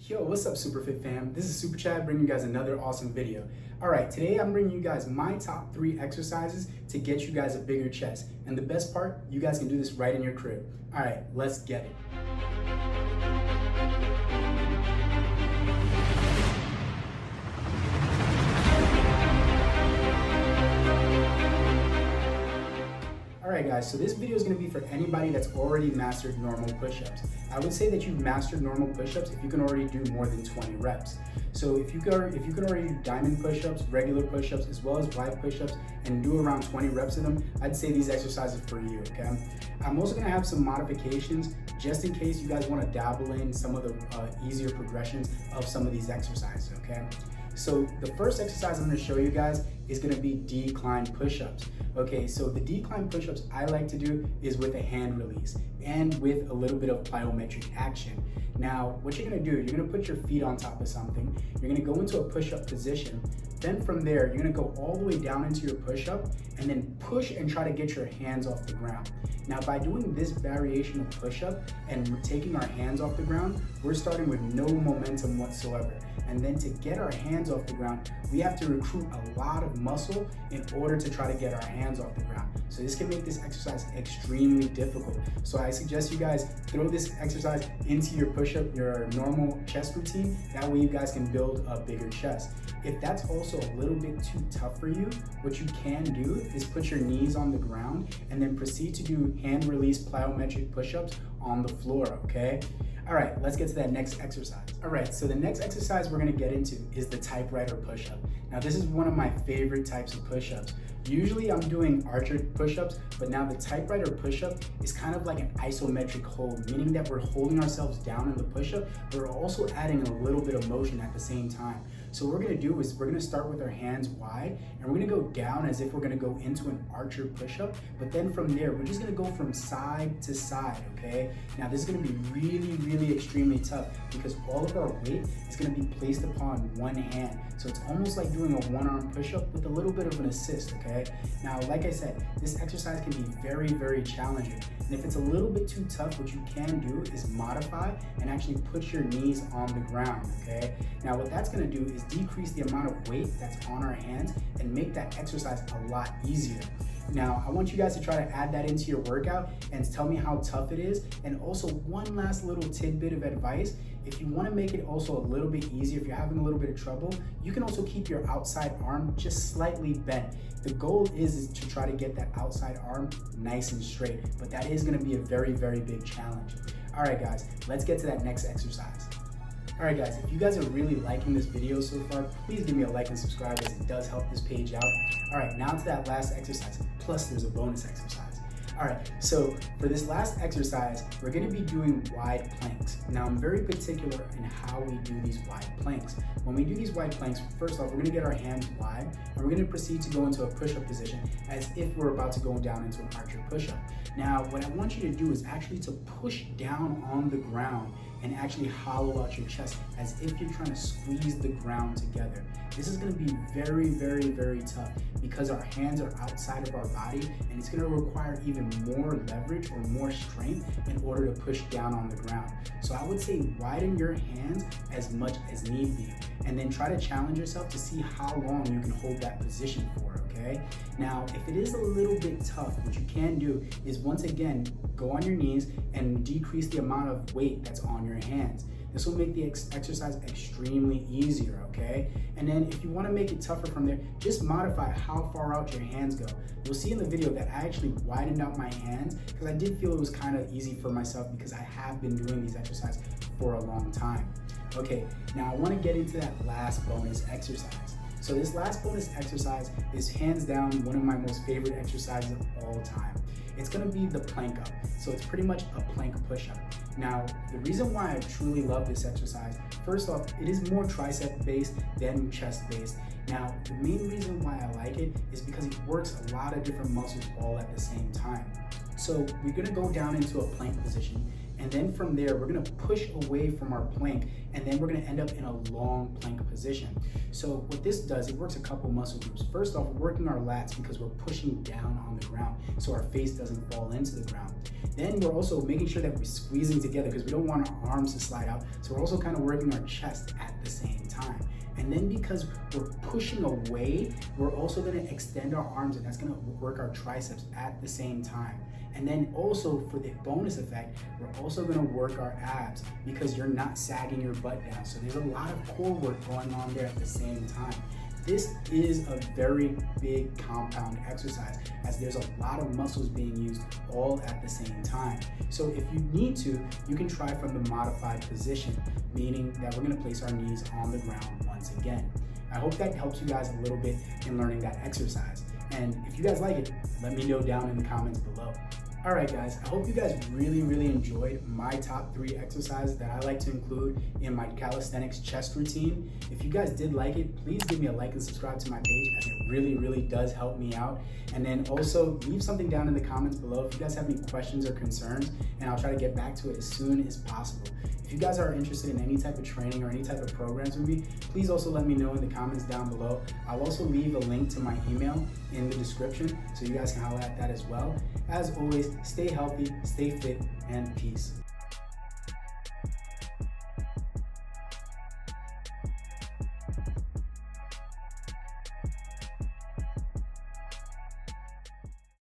Yo, what's up Superfit fam? This is Super Chad bringing you guys another awesome video. Alright, today I'm bringing you guys my top 3 exercises to get you guys a bigger chest. And the best part, you guys can do this right in your crib. Alright, let's get it. Alright guys, so this video is going to be for anybody that's already mastered normal push-ups. I would say that you've mastered normal push-ups if you can already do more than 20 reps. So if you can already do diamond push-ups, regular push-ups, as well as wide push-ups, and do around 20 reps of them, I'd say these exercises are for you, okay? I'm also going to have some modifications just in case you guys want to dabble in some of the easier progressions of some of these exercises, okay? So the first exercise I'm going to show you guys is going to be decline push-ups. Okay, so the decline push-ups I like to do is with a hand release and with a little bit of plyometric action. Now, what you're going to do, you're going to put your feet on top of something, you're going to go into a push-up position, then from there, you're going to go all the way down into your push-up and then push and try to get your hands off the ground. Now, by doing this variation of push-up and taking our hands off the ground, we're starting with no momentum whatsoever. And then to get our hands off the ground, we have to recruit a lot of muscle in order to try to get our hands off the ground. So this can make this exercise extremely difficult. So I suggest you guys throw this exercise into your push-up, your normal chest routine. That way you guys can build a bigger chest. If that's also a little bit too tough for you, what you can do is put your knees on the ground and then proceed to do hand release plyometric push-ups on the floor, okay? All right, let's get to that next exercise. All right, so the next exercise we're gonna get into is the Typewriter Push-Up. Now, this is one of my favorite types of push-ups. Usually I'm doing archer push-ups, but now the Typewriter Push-Up is kind of like an isometric hold, meaning that we're holding ourselves down in the push-up, but we're also adding a little bit of motion at the same time. So what we're gonna do is we're gonna start with our hands wide, and we're gonna go down as if we're gonna go into an archer push-up, but then from there, we're just gonna go from side to side, okay? Now this is gonna be really extremely tough because all of our weight is gonna be placed upon one hand. So it's almost like doing a one-arm push-up with a little bit of an assist, okay? Now, like I said, this exercise can be very challenging. And if it's a little bit too tough, what you can do is modify and actually put your knees on the ground, okay? Now, what that's gonna do is decrease the amount of weight that's on our hands and make that exercise a lot easier. Now, I want you guys to try to add that into your workout and tell me how tough it is. And also one last little tidbit of advice. If you want to make it also a little bit easier, if you're having a little bit of trouble, you can also keep your outside arm just slightly bent. The goal is to try to get that outside arm nice and straight, but that is going to be a very big challenge. All right, guys, let's get to that next exercise. All right, guys, if you guys are really liking this video so far, please give me a like and subscribe as it does help this page out. All right, now to that last exercise, plus there's a bonus exercise. All right, so for this last exercise, we're gonna be doing wide planks. Now, I'm very particular in how we do these wide planks. When we do these wide planks, first off, we're gonna get our hands wide, and we're gonna proceed to go into a push-up position as if we're about to go down into an archer push-up. Now, what I want you to do is actually to push down on the ground and actually hollow out your chest as if you're trying to squeeze the ground together. This is gonna be very tough because our hands are outside of our body and it's gonna require even more leverage or more strength in order to push down on the ground. So I would say widen your hands as much as need be and then try to challenge yourself to see how long you can hold that position for, okay? Now, if it is a little bit tough, what you can do is once again, go on your knees and decrease the amount of weight that's on your hands. This will make the exercise extremely easier, okay? And then if you wanna make it tougher from there, just modify how far out your hands go. You'll see in the video that I actually widened out my hands because I did feel it was kind of easy for myself because I have been doing these exercises for a long time. Okay, now I wanna get into that last bonus exercise. So this last bonus exercise is hands down one of my most favorite exercises of all time. It's gonna be the plank up. So it's pretty much a plank push-up. Now, the reason why I truly love this exercise, first off, it is more tricep based than chest based. Now, the main reason why I like it is because it works a lot of different muscles all at the same time. So we're gonna go down into a plank position, And then from there, we're gonna push away from our plank, and then we're gonna end up in a long plank position. So what this does, it works a couple muscle groups. First off, we're working our lats because we're pushing down on the ground so our face doesn't fall into the ground. Then we're also making sure that we're squeezing together because we don't want our arms to slide out. So we're also kind of working our chest at the same time. And then because we're pushing away, we're also gonna extend our arms, and that's gonna work our triceps at the same time. And then also for the bonus effect, we're also gonna work our abs because you're not sagging your butt down. So there's a lot of core work going on there at the same time. This is a very big compound exercise as there's a lot of muscles being used all at the same time. So if you need to, you can try from the modified position, meaning that we're gonna place our knees on the ground once again. I hope that helps you guys a little bit in learning that exercise. And if you guys like it, let me know down in the comments below. All right, guys, I hope you guys really enjoyed my top 3 exercises that I like to include in my calisthenics chest routine. If you guys did like it, please give me a like and subscribe to my page as it really does help me out. And then also leave something down in the comments below if you guys have any questions or concerns, and I'll try to get back to it as soon as possible. If you guys are interested in any type of training or any type of programs with me, please also let me know in the comments down below. I'll also leave a link to my email in the description so you guys can holler at that as well. As always, stay healthy, stay fit, and peace.